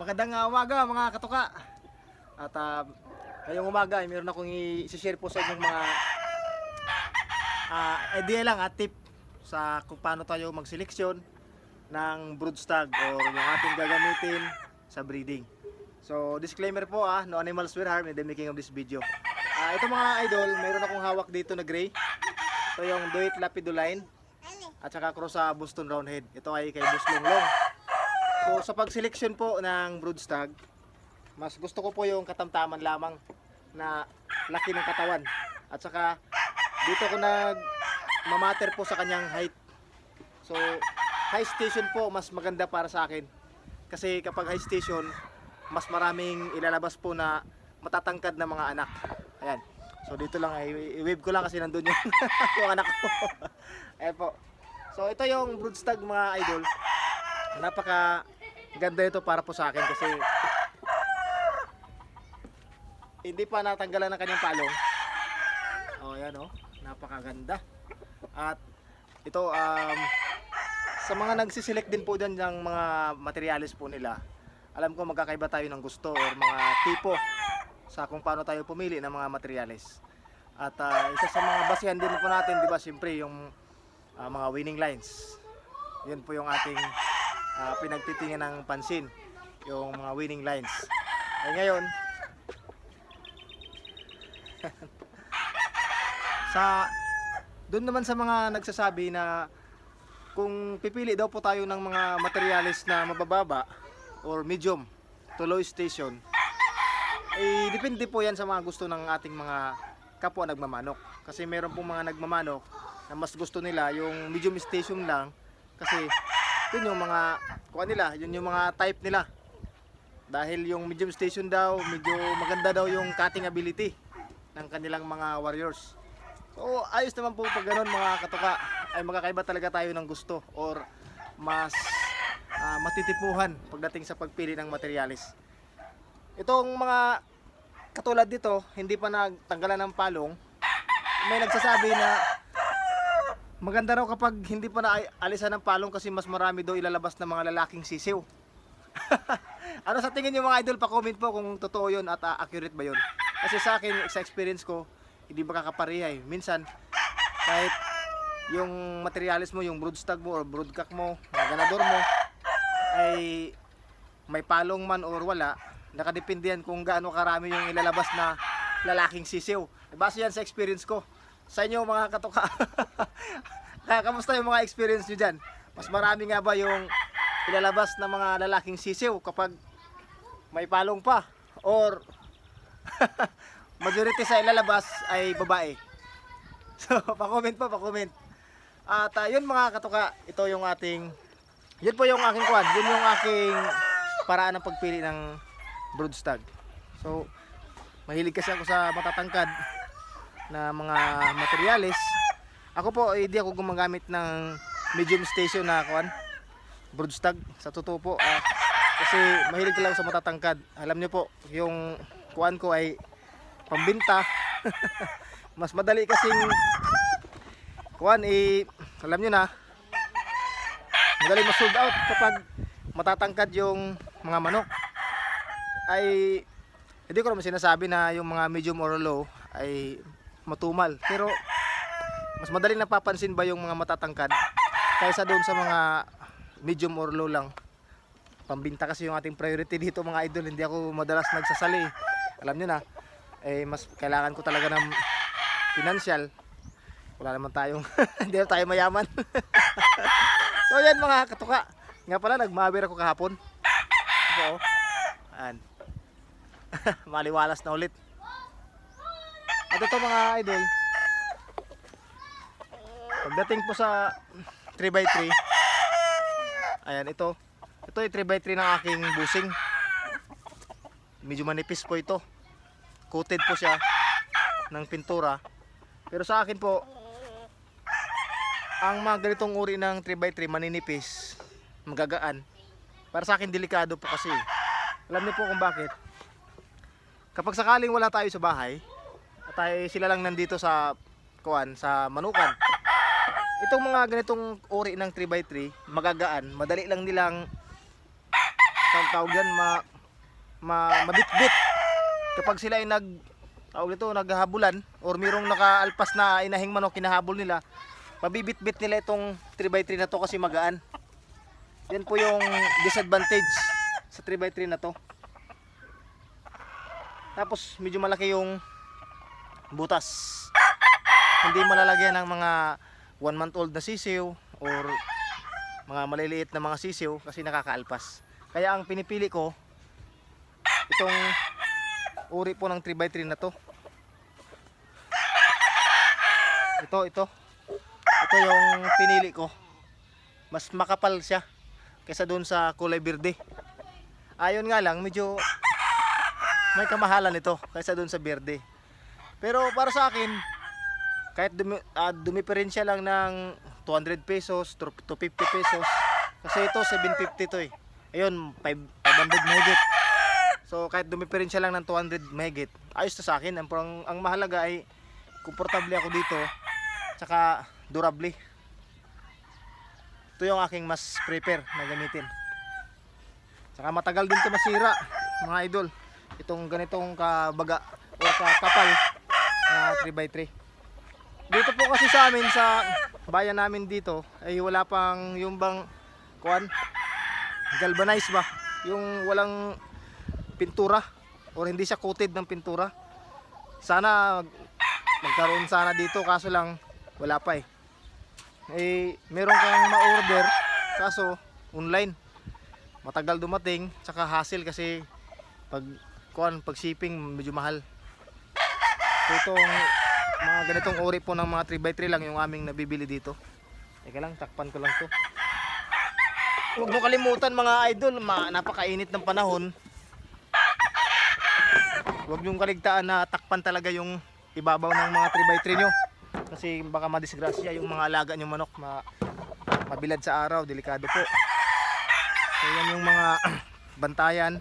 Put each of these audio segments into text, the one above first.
Magandang umaga mga katuka. At ngayong umaga ay meron akong i-share po sa inyong mga idea lang at tip sa kung paano tayo magseleksyon ng broodstag or yung ating gagamitin sa breeding. So disclaimer po, no animals were harmed in the making of this video. Ito mga idol, meron akong hawak dito na gray. Ito yung Doit Lapiduline at saka cross sa Boston Roundhead. Ito ay kay Boss Longlong. So sa pagseleksyon po ng broodstag, mas gusto ko po yung katamtaman lamang na laki ng katawan. At saka dito ko nagmamatter po sa kanyang height. So high station po mas maganda para sa akin. Kasi kapag high station, mas maraming ilalabas po na matatangkad na mga anak. Ayan. So dito lang ay i-wave ko lang kasi nandun yung, yung anak ko. Ayan po. So ito yung broodstag mga idol. Napaka ganda ito para po sa akin kasi hindi pa natanggalan ng kanyang palong. Oh, ayan oh, napakaganda. At ito sa mga nagsiselect din po diyan ng mga materials po nila. Alam ko magkakaiba tayo ng gusto or mga tipo sa kung paano tayo pumili ng mga materials. At isa sa mga basihan din po natin, di ba, siyempre yung mga winning lines. Yun po yung ating pinagtitingin ng pansin, yung mga winning lines. Ay ngayon doon naman sa mga nagsasabi na kung pipili daw po tayo ng mga materials na mabababa or medium to low station, eh depende po yan sa mga gusto ng ating mga kapwa nagmamanok. Kasi meron pong mga nagmamanok na mas gusto nila yung medium station lang kasi yun yung mga kuha nila, yun yung mga type nila. Dahil yung medium station daw, medyo maganda daw yung cutting ability ng kanilang mga warriors. So ayos naman po pag ganun mga katuka, ay magkakaiba talaga tayo ng gusto or mas matitipuhan pagdating sa pagpili ng materialis. Itong mga katulad dito, hindi pa nagtanggalan ng palong, may nagsasabi na maganda raw kapag hindi pa naalisan ng palong kasi mas marami daw ilalabas ng mga lalaking sisiw. Ano sa tingin niyo mga idol? Pa-comment po kung totoo yun at accurate ba yun. Kasi sa akin, sa experience ko, hindi makakapareha eh. Minsan, kahit yung materialis mo, yung broodstag mo or broodcock mo, ganador mo, ay may palong man or wala, nakadepende yan kung gaano karami yung ilalabas na lalaking sisiw. Base yan sa experience ko. Sa inyo mga katuka, kamusta yung mga experience nyo dyan? Mas marami nga ba yung ilalabas na mga lalaking sisiw kapag may palong pa? Or majority sa ilalabas ay babae? So pa-comment po, pa-comment. At yun mga katuka, ito yung ating, yun po yung aking kwan, yun yung aking paraan ng pagpili ng broodstag. So mahilig kasi ako sa matatangkad na mga materials. Ako po hindi ako gumagamit ng medium station na kuan broodstag sa totoo po, kasi mahilig lang sa matatangkad. Alam niyo po yung kuan ko ay pambenta. Mas madali kasing kuan alam niyo na, madali ma-sold out kapag matatangkad yung mga manok. Ay hindi ko naman sinasabi na yung mga medium or low ay matumal, pero mas madaling napapansin ba yung mga matatangkad kaysa doon sa mga medium or low lang. Pambinta kasi yung ating priority dito mga idol. Hindi ako madalas nagsasali, alam nyo na, mas kailangan ko talaga ng financial. Wala naman tayong hindi na tayo mayaman. So yan mga katuka, nga pala nagmawir ako kahapon. Ito maliwalas na ulit. At ito mga idol, pagdating po sa 3x3, ayan, ito ay 3x3 ng aking busing. Medyo manipis po ito, coated po siya ng pintura. Pero sa akin po, ang mga ganitong uri ng 3x3 maninipis, magagaan, para sa akin delikado po kasi. Alam niyo po kung bakit? Kapag sakaling wala tayo sa bahay at sila lang nandito sa kuan, sa manukan, itong mga ganitong uri ng 3x3 magagaan, madali lang nilang tawag yan, mabitbit. Kapag sila ay naghahabulan or mayroong nakaalpas na inahing manok kinahabol nila, mabibitbit nila itong 3x3 na to kasi magaan. Yan po yung disadvantage sa 3x3 na to. Tapos medyo malaki yung butas. Hindi malalagyan ng mga 1 month old na sisiw or mga maliliit na mga sisiw kasi nakakaalpas. Kaya ang pinipili ko itong uri po ng 3x3 na to. Ito yung pinili ko. Mas makapal siya kaysa doon sa kulay berde. Ayon nga lang, medyo may kamahalan ito kaysa doon sa berde. Pero para sa akin, kahit dumiperensya lang ng 200 pesos to 50 pesos. Kasi ito 750 to eh. Ayun, 500 mahigit. So kahit dumiperensya lang ng 200 mahigit, ayos to sa akin. Ang mahalaga ay komportable ako dito, tsaka durable. Ito yung aking mas prefer na gamitin. Tsaka matagal din to masira, mga idol. Itong ganitong kabaga o kakapal na 3x3. Dito po kasi sa amin, sa bayan namin dito, ay wala pang yung bang galvanized ba? Yung walang pintura or hindi siya coated ng pintura. Sana magkaroon sana dito, kaso lang wala pa eh. Meron kang ma-order kaso online. Matagal dumating, tsaka hassle kasi pag shipping medyo mahal. So itong mga ganitong uri po ng mga 3x3 lang yung aming nabibili dito. Teka lang, takpan ko lang to. Huwag mo kalimutan mga idol, napakainit ng panahon. Huwag niyong kaligtaan na takpan talaga yung ibabaw ng mga 3x3 nyo. Kasi baka madisgrasya yung mga alaga nyo manok, mabilad sa araw, delikado po. So yan yung mga bantayan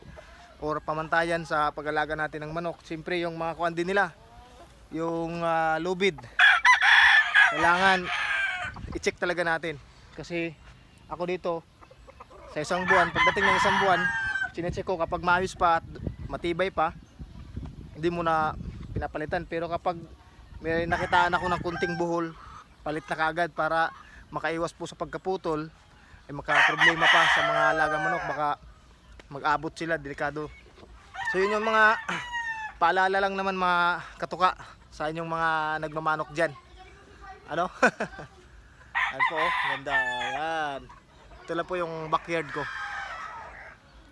or pamantayan sa pag-alaga natin ng manok. Siyempre yung mga kuwan din nila, yung lubid, kailangan i-check talaga natin. Kasi ako dito sa isang buwan, pagdating ng isang buwan, sinecheck ko kapag maayos pa at matibay pa, hindi mo na pinapalitan. Pero kapag may nakitaan ako ng kunting buhol, palit na kaagad para makaiwas po sa pagkaputol, ay makaproblema pa sa mga alagang manok, baka mag-abot sila, delikado. So yun yung mga paalala lang naman mga katuka sa inyong mga nagmamanok dyan. Ano? Ayan po, ganda. Ayan. Ito lang po yung backyard ko.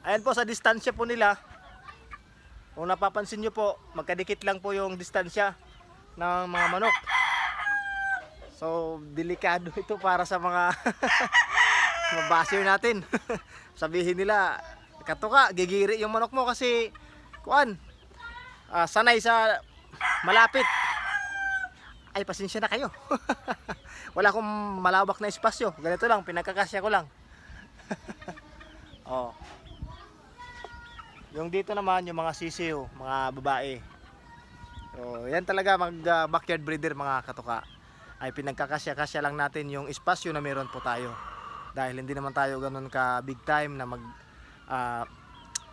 Ayan po, sa distansya po nila, kung napapansin nyo po, magkadikit lang po yung distansya ng mga manok. So delikado ito para sa mga mabasir natin. Sabihin nila, katuka, gigiri yung manok mo kasi sanay sa malapit. Ay, pasensya na kayo. Wala akong malawak na espasyo. Ganito lang, pinagkakasya ko lang. Oh. Yung dito naman, yung mga sisiw, mga babae. So, yan talaga backyard breeder mga katuka. Ay pinagkakasya-kasya lang natin yung espasyo na meron po tayo. Dahil hindi naman tayo ganun ka big time na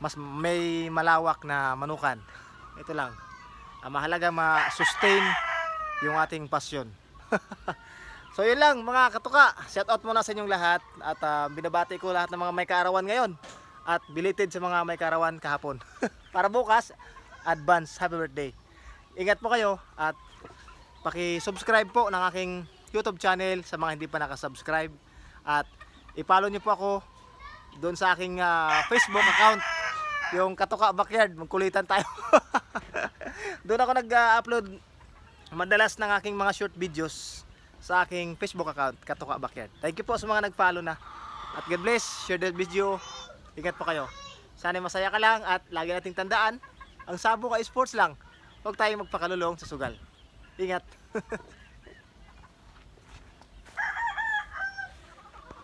mas may malawak na manukan. Ito lang. Mahalaga ma-sustain yung ating passion. So yun lang mga katuka. Shout out muna sa inyong lahat. At binabati ko lahat ng mga may kaarawan ngayon. At belated sa mga may kaarawan kahapon. Para bukas, advance happy birthday. Ingat po kayo at paki-subscribe po ng aking YouTube channel sa mga hindi pa nakasubscribe. At i-follow nyo po ako doon sa aking Facebook account, yung Katuka Backyard. Magkulitan tayo. Doon ako nag-upload madalas ng aking mga short videos sa aking Facebook account, Katuka Backyard. Thank you po sa mga nag-follow na. At God bless, share the video. Ingat po kayo. Sana masaya ka lang at lagi nating tandaan, ang sabong ay sports lang. Huwag tayong magpakalulong sa sugal. Ingat.